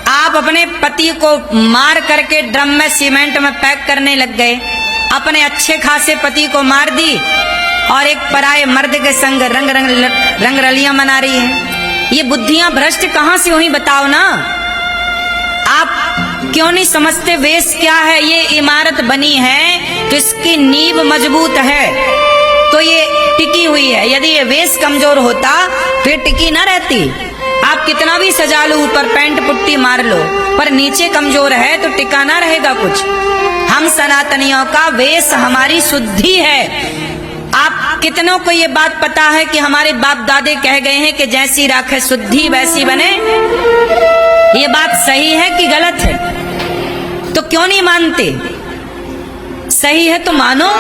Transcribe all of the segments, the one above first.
आप अपने पति को मार करके ड्रम में सीमेंट में पैक करने लग गए, अपने अच्छे खासे पति को मार दी और एक पराये मर्द के संग रंग रलियां मना रही हैं। ये बुद्धियां भ्रष्ट कहां से हुई बताओ ना। आप क्यों नहीं समझते वेश क्या है? ये इमारत बनी है तो इसकी नींव मजबूत है तो ये टिकी हुई है। यदि ये वेश कमजोर होता फिर टिकी ना रहती। आप कितना भी सजा लो, ऊपर पैंट पुट्टी मार लो, पर नीचे कमजोर है तो टिका ना रहेगा कुछ। हम सनातनियों का वेश हमारी शुद्धि है। आप कितनों को ये बात पता है कि हमारे बाप दादे कह गए हैं कि जैसी राखे शुद्धि वैसी बने? ये बात सही है कि गलत है? तो क्यों नहीं मानते? सही है तो मानो।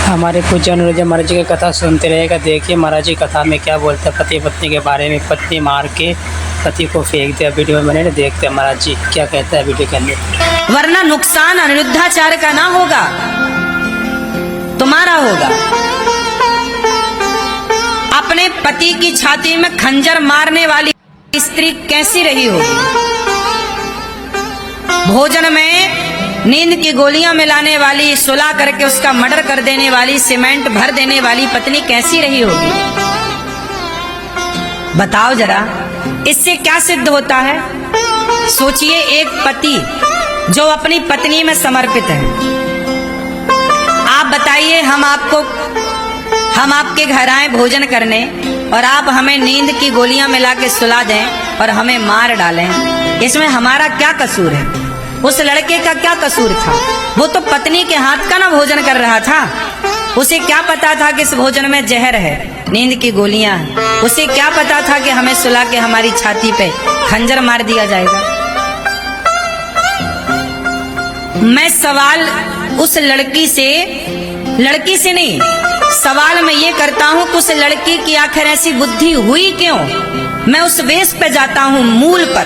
हमारे पूज्य अनुराजा महाराज जी की कथा सुनते रहेगा। देखिए महाराज जी कथा में क्या बोलते हैं पति पत्नी के बारे में। पत्नी मार के पति को फेंक दिया। वीडियो में बने देखते हैं महाराज जी क्या कहता है वीडियो के अंदर। वरना नुकसान अनिरुद्धाचार्य का ना होगा, तुम्हारा होगा। अपने पति की छाती में खंजर मारने वाली स्त्री कैसी रही होगी? भोजन में नींद की गोलियां मिलाने वाली, सुला करके उसका मर्डर कर देने वाली, सीमेंट भर देने वाली पत्नी कैसी रही होगी? बताओ जरा, इससे क्या सिद्ध होता है? सोचिए, एक पति जो अपनी पत्नी में समर्पित है। आप बताइए, हम आपके घर आए भोजन करने और आप हमें नींद की गोलियां मिला के सुला दें और हमें मार डालें, इसमें हमारा क्या कसूर है? उस लड़के का क्या कसूर था? वो तो पत्नी के हाथ का ना भोजन कर रहा था। उसे क्या पता था कि इस भोजन में जहर है, नींद की गोलियां हैं? उसे क्या पता था कि हमें सुला के हमारी छाती पे खंजर मार दिया जाएगा? मैं सवाल उस लड़की से नहीं, सवाल मैं ये करता हूं कि उस लड़की की आखिर ऐसी बुद्धि हुई क्यों? मैं उस वेश पे जाता हूं, मूल पर,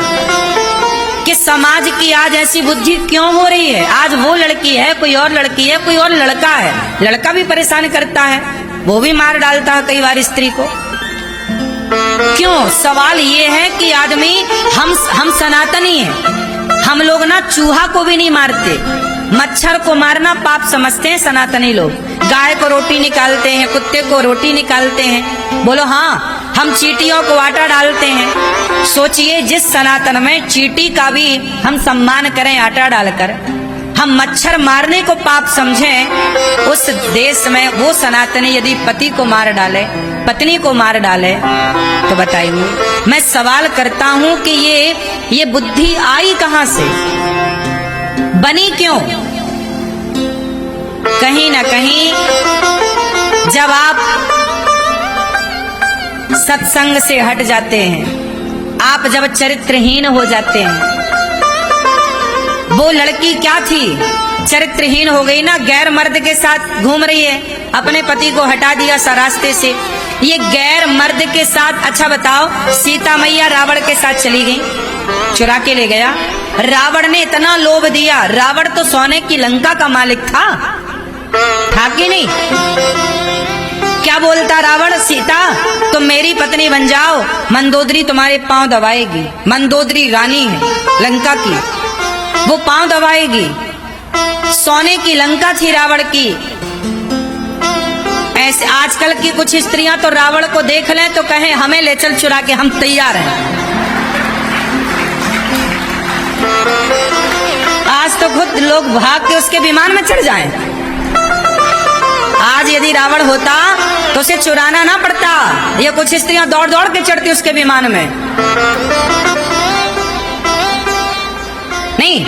कि समाज की आज ऐसी बुद्धि क्यों हो रही है? आज वो लड़की है, कोई और लड़की है, कोई और लड़का है। लड़का भी परेशान करता है, वो भी मार डालता है कई बार स्त्री को। क्यों? सवाल ये है कि आदमी, हम सनातनी हैं, हम लोग ना चूहा को भी नहीं मारते, मच्छर को मारना पाप समझते हैं सनातनी लोग। गाय को रोटी निकालते हैं, कुत्ते को रोटी निकालते हैं। बोलो हाँ, हम चींटियों को आटा डालते हैं। सोचिए, जिस सनातन में चींटी का भी हम सम्मान करें आटा डालकर, हम मच्छर मारने को पाप समझें, उस देश में वो सनातनी यदि पति को मार डाले, पत्नी को मार डाले, तो बताइए। मैं सवाल करता हूं कि ये बुद्धि आई कहां से, बनी क्यों? कहीं ना कहीं जब आप सत्संग से हट जाते हैं, आप जब चरित्रहीन हो जाते हैं। वो लड़की क्या थी? चरित्रहीन हो गई ना, गैर मर्द के साथ घूम रही है, अपने पति को हटा दिया रास्ते से। ये गैर मर्द के साथ, अच्छा बताओ, सीता मैया रावण के साथ चली गई, चुरा के ले गया। रावण ने इतना लोभ दिया, रावण तो सोने की लंका का मालिक था कि नहीं? क्या बोलता रावण? सीता तुम मेरी पत्नी बन जाओ, मंदोदरी तुम्हारे पांव दबाएगी। मंदोदरी रानी है लंका की, वो पांव दबाएगी। सोने की लंका थी रावण की। ऐसे आजकल की कुछ स्त्रियां तो रावण को देख लें तो कहें हमें ले चल चुरा के, हम तैयार हैं। आज तो खुद लोग भाग के उसके विमान में चढ़ जाएं। आज यदि रावण होता तो उसे चुराना ना पड़ता, ये कुछ स्त्रियां दौड़ दौड़ के चढ़ती उसके विमान में। नहीं,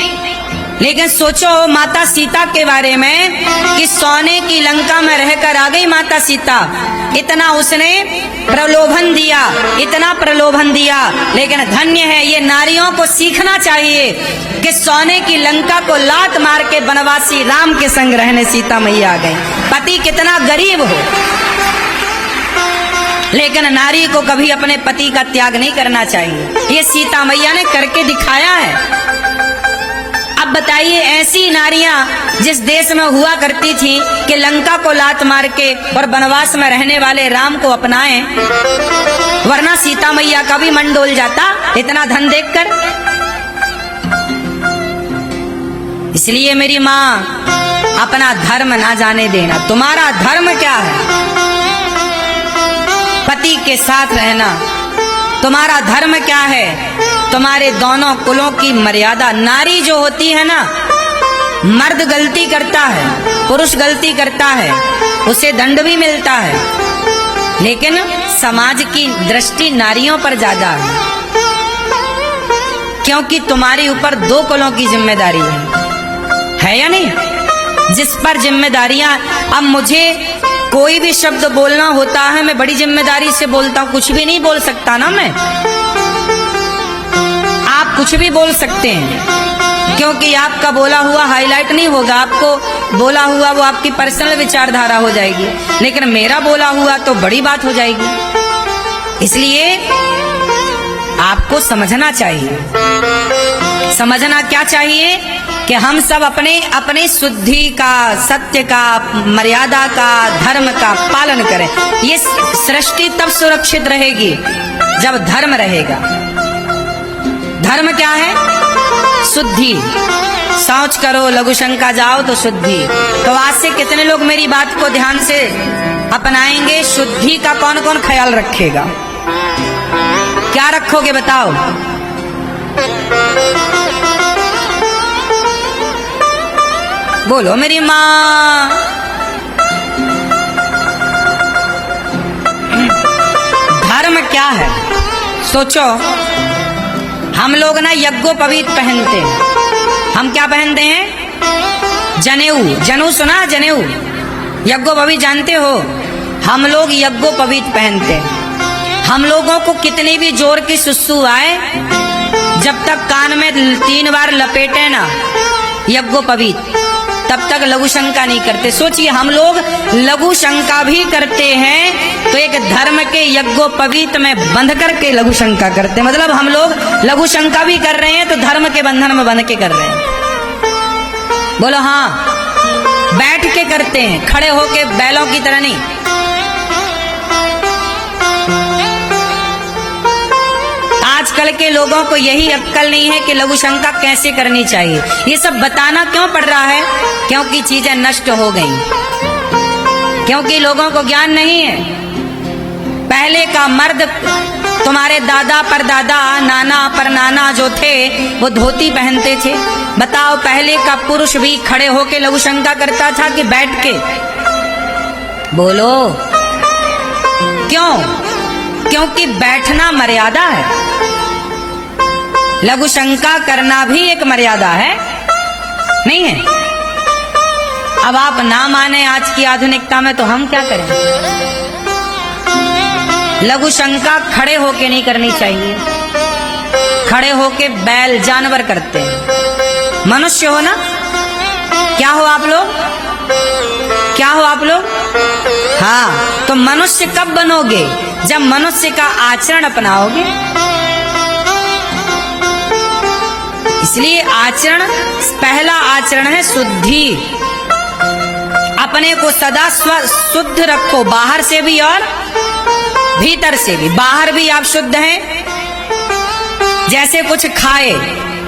लेकिन सोचो माता सीता के बारे में कि सोने की लंका में रहकर आ गई माता सीता। इतना उसने प्रलोभन दिया, इतना प्रलोभन दिया। लेकिन धन्य है, ये नारियों को सीखना चाहिए कि सोने की लंका को लात मार के वनवासी राम के संग रहने सीता मैया आ गई। पति कितना गरीब हो, लेकिन नारी को कभी अपने पति का त्याग नहीं करना चाहिए। ये सीता मैया ने करके दिखाया है। आप बताइए, ऐसी नारियां जिस देश में हुआ करती थी कि लंका को लात मार के और वनवास में रहने वाले राम को अपनाएं, वरना सीता मैया का भी मन डोल जाता इतना धन देखकर। इसलिए मेरी माँ, अपना धर्म ना जाने देना। तुम्हारा धर्म क्या है? पति के साथ रहना। तुम्हारा धर्म क्या है? तुम्हारे दोनों कुलों की मर्यादा। नारी जो होती है ना, मर्द गलती करता है, पुरुष गलती करता है, उसे दंड भी मिलता है, लेकिन समाज की दृष्टि नारियों पर ज्यादा है, क्योंकि तुम्हारे ऊपर दो कुलों की जिम्मेदारी है या नहीं? जिस पर जिम्मेदारियां, अब मुझे कोई भी शब्द बोलना होता है, मैं बड़ी जिम्मेदारी से बोलता हूं। कुछ भी नहीं बोल सकता ना मैं। आप कुछ भी बोल सकते हैं, क्योंकि आपका बोला हुआ हाईलाइट नहीं होगा, आपको बोला हुआ वो आपकी पर्सनल विचारधारा हो जाएगी, लेकिन मेरा बोला हुआ तो बड़ी बात हो जाएगी। इसलिए आपको समझना चाहिए। समझना क्या चाहिए? कि हम सब अपने अपने शुद्धि का, सत्य का, मर्यादा का, धर्म का पालन करें। ये सृष्टि तब सुरक्षित रहेगी जब धर्म रहेगा। धर्म क्या है? शुद्धि। शौच करो, लघु शंका जाओ तो शुद्धि। तो आज से कितने लोग मेरी बात को ध्यान से अपनाएंगे? शुद्धि का कौन कौन ख्याल रखेगा? क्या रखोगे बताओ? बोलो मेरी माँ। धर्म क्या है? सोचो, हम लोग ना यज्ञोपवीत पहनते हैं। हम क्या पहनते हैं? जनेऊ। जनेऊ सुना? जनेऊ, यज्ञोपवीत जानते हो? हम लोग यज्ञोपवीत पहनते हैं। हम लोगों को कितनी भी जोर की सुसु आए, जब तक कान में 3 बार लपेटे ना यज्ञोपवीत, तब तक लघु शंका नहीं करते। सोचिए, हम लोग लघु शंका भी करते हैं तो एक धर्म के यज्ञोपवीत में बंध करके लघु शंका करते हैं। मतलब हम लोग लघु शंका भी कर रहे हैं तो धर्म के बंधन में बंध के कर रहे हैं। बोलो हाँ। बैठ के करते हैं, खड़े होके बैलों की तरह नहीं। आजकल के लोगों को यही अक्ल नहीं है कि लघु शंका कैसे करनी चाहिए। ये सब बताना क्यों पड़ रहा है? क्योंकि चीजें नष्ट हो गई, क्योंकि लोगों को ज्ञान नहीं है। पहले का मर्द, तुम्हारे दादा परदादा, नाना परनाना जो थे, वो धोती पहनते थे। बताओ, पहले का पुरुष भी खड़े होके लघु शंका करता था कि बैठ के? बोलो क्यों? क्योंकि बैठना मर्यादा है। लघु शंका करना भी एक मर्यादा है, नहीं है? अब आप ना माने आज की आधुनिकता में, तो हम क्या करें? लघु शंका खड़े होके नहीं करनी चाहिए। खड़े होके बैल, जानवर करते हैं। मनुष्य हो ना? क्या हो आप लोग? क्या हो आप लोग? हाँ, तो मनुष्य कब बनोगे? जब मनुष्य का आचरण अपनाओगे। इसलिए आचरण, पहला आचरण है शुद्धि। अपने को सदा शुद्ध रखो, बाहर से भी और भीतर से भी। बाहर भी आप शुद्ध हैं। जैसे कुछ खाए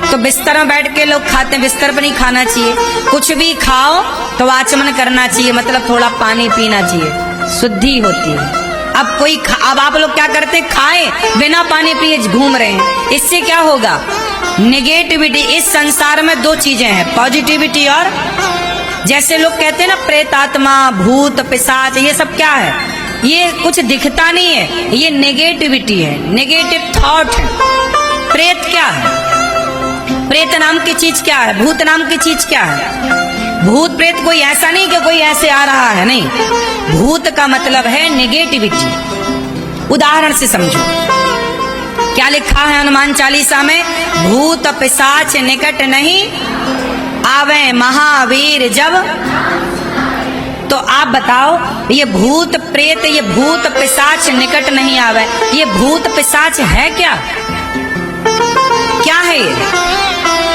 तो बिस्तर में बैठ के लोग खाते हैं, बिस्तर पर नहीं खाना चाहिए। कुछ भी खाओ तो आचमन करना चाहिए, मतलब थोड़ा पानी पीना चाहिए, शुद्धि होती है। अब आप लोग क्या करते? खाए बिना पानी पिए घूम रहे हैं। इससे क्या होगा? नेगेटिविटी। इस संसार में 2 चीजें हैं, पॉजिटिविटी और, जैसे लोग कहते हैं ना, प्रेत आत्मा, भूत, पिशाच, ये सब क्या है? ये कुछ दिखता नहीं है, ये नेगेटिविटी है, नेगेटिव थॉट है। प्रेत क्या है? प्रेत नाम की चीज क्या है? भूत नाम की चीज क्या है? भूत प्रेत कोई ऐसा नहीं कि कोई ऐसे आ रहा है, नहीं। भूत का मतलब है नेगेटिविटी। उदाहरण से समझो, क्या लिखा है हनुमान चालीसा में? भूत पिशाच निकट नहीं आवे महावीर जब। तो आप बताओ, ये भूत प्रेत, ये भूत पिशाच निकट नहीं आवे, ये भूत पिशाच है क्या? क्या है ये?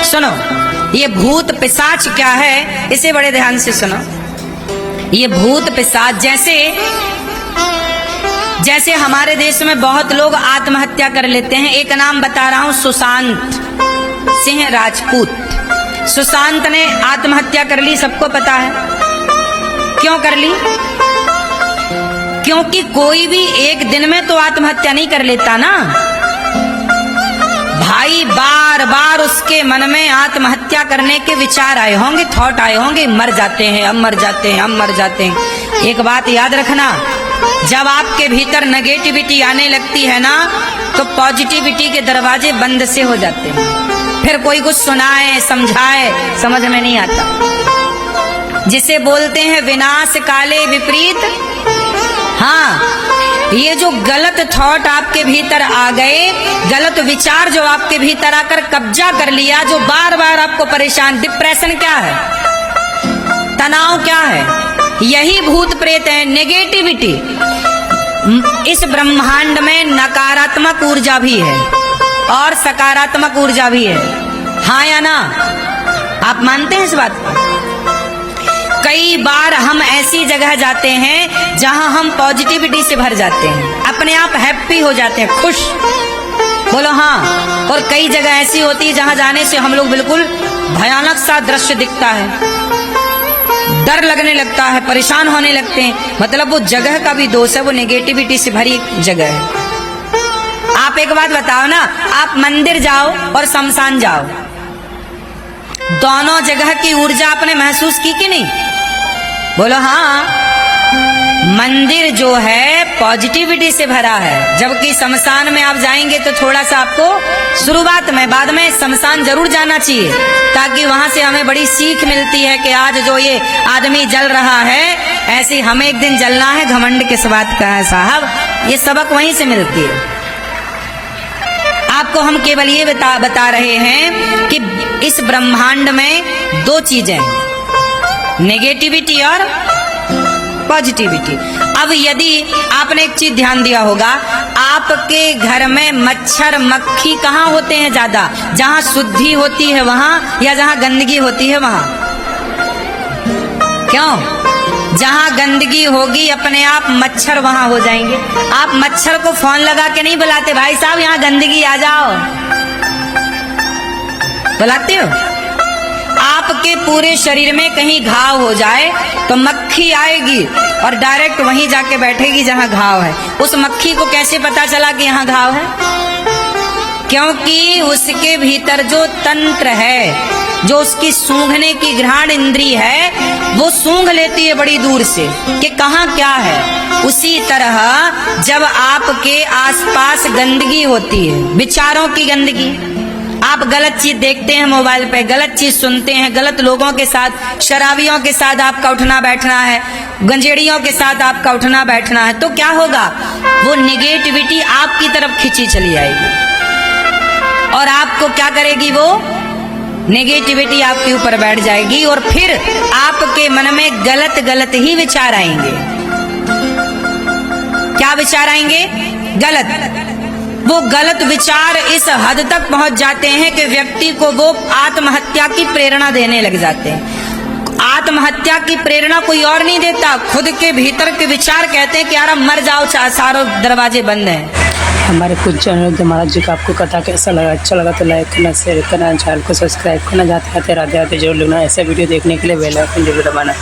सुनो, ये भूत पिशाच क्या है, इसे बड़े ध्यान से सुनो। ये भूत पिशाच जैसे हमारे देश में बहुत लोग आत्महत्या कर लेते हैं। एक नाम बता रहा हूं, सुशांत सिंह राजपूत। सुशांत ने आत्महत्या कर ली, सबको पता है। क्यों कर ली? क्योंकि कोई भी एक दिन में तो आत्महत्या नहीं कर लेता ना भाई, बार बार उसके मन में आत्महत्या करने के विचार आए होंगे, थॉट आए होंगे, मर जाते हैं, हम मर जाते हैं, हम मर जाते हैं। एक बात याद रखना, जब आपके भीतर नेगेटिविटी आने लगती है ना, तो पॉजिटिविटी के दरवाजे बंद से हो जाते हैं। फिर कोई कुछ सुनाए समझाए समझ में नहीं आता। जिसे बोलते हैं विनाश काले विपरीत। हाँ, ये जो गलत थॉट आपके भीतर आ गए, गलत विचार जो आपके भीतर आकर कब्जा कर लिया, जो बार बार आपको परेशान, डिप्रेशन क्या है, तनाव क्या है, यही भूत प्रेत है, नेगेटिविटी। इस ब्रह्मांड में नकारात्मक ऊर्जा भी है और सकारात्मक ऊर्जा भी है, हाँ या ना? आप मानते हैं इस बात को? कई बार हम ऐसी जगह जाते हैं जहां हम पॉजिटिविटी से भर जाते हैं, अपने आप हैप्पी हो जाते हैं, खुश, बोलो हाँ। और कई जगह ऐसी होती है जहां जाने से हम लोग बिल्कुल भयानक सा दृश्य दिखता है, डर लगने लगता है, परेशान होने लगते हैं। मतलब वो जगह का भी दोष है, वो नेगेटिविटी से भरी जगह है। आप एक बात बताओ ना, आप मंदिर जाओ और शमशान जाओ, दोनों जगह की ऊर्जा आपने महसूस की कि नहीं? बोलो हाँ। मंदिर जो है पॉजिटिविटी से भरा है, जबकि शमशान में आप जाएंगे तो थोड़ा सा आपको शुरुआत में, बाद में शमशान जरूर जाना चाहिए, ताकि वहां से हमें बड़ी सीख मिलती है कि आज जो ये आदमी जल रहा है, ऐसे हमें एक दिन जलना है। घमंड किस बात का है साहब, ये सबक वहीं से मिलती है। आपको हम केवल ये बता रहे हैं कि इस ब्रह्मांड में दो चीजें, नेगेटिविटी और पॉजिटिविटी। अब यदि आपने एक चीज ध्यान दिया होगा, आपके घर में मच्छर मक्खी कहाँ होते हैं ज्यादा? जहां शुद्धि होती है वहां, या जहां गंदगी होती है वहां? क्यों? जहां गंदगी होगी अपने आप मच्छर वहां हो जाएंगे। आप मच्छर को फोन लगा के नहीं बुलाते, भाई साहब यहाँ गंदगी आ जाओ, बुलाते हो? आपके पूरे शरीर में कहीं घाव हो जाए तो मक्खी आएगी और डायरेक्ट वहीं जाके बैठेगी जहां घाव है। उस मक्खी को कैसे पता चला कि यहाँ घाव है? क्योंकि उसके भीतर जो तंत्र है, जो उसकी सूंघने की घ्राण इंद्री है, वो सूंघ लेती है बड़ी दूर से कि कहाँ क्या है। उसी तरह जब आपके आसपास गंदगी होती है, विचारों की गंदगी, आप गलत चीज देखते हैं मोबाइल पे, गलत चीज सुनते हैं, गलत लोगों के साथ, शराबियों के साथ आपका उठना बैठना है, गंजेड़ियों के साथ आपका उठना बैठना है, तो क्या होगा? वो नेगेटिविटी आपकी तरफ खींची चली आएगी और आपको क्या करेगी? वो नेगेटिविटी आपके ऊपर बैठ जाएगी और फिर आपके मन में गलत गलत ही विचार आएंगे। क्या विचार आएंगे? गलत। वो गलत विचार इस हद तक पहुंच जाते हैं कि व्यक्ति को वो आत्महत्या की प्रेरणा देने लग जाते हैं। आत्महत्या की प्रेरणा कोई और नहीं देता, खुद के भीतर के विचार कहते हैं कि यार मर जाओ, सारे दरवाजे बंद हैं। हमारे कुछ चैनल महाराज जी का आपको कथा कैसा लगा? अच्छा लगा तो लाइक करना, शेयर करना, चैनल को सब्सक्राइब करना, जाते जाते राधे राधे जरूर लगना। ऐसा वीडियो देखने के लिए बेल आइकन जरूर दबाना।